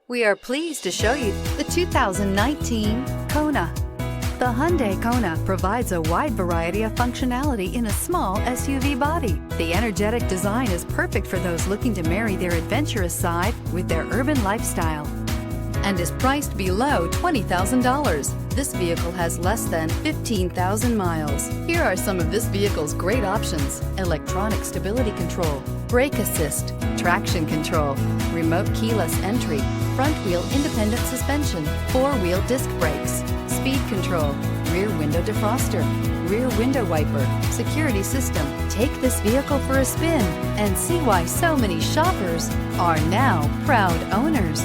We are pleased to show you the 2019 Kona. The Hyundai Kona provides a wide variety of functionality in a small SUV body. The energetic design is perfect for those looking to marry their adventurous side with their urban lifestyle and is priced below $20,000. This vehicle has less than 15,000 miles. Here are some of this vehicle's great options: electronic stability control, brake assist, traction control, remote keyless entry, front wheel independent suspension, four-wheel disc brakes, speed control, rear window defroster, rear window wiper, security system. Take this vehicle for a spin and see why so many shoppers are now proud owners.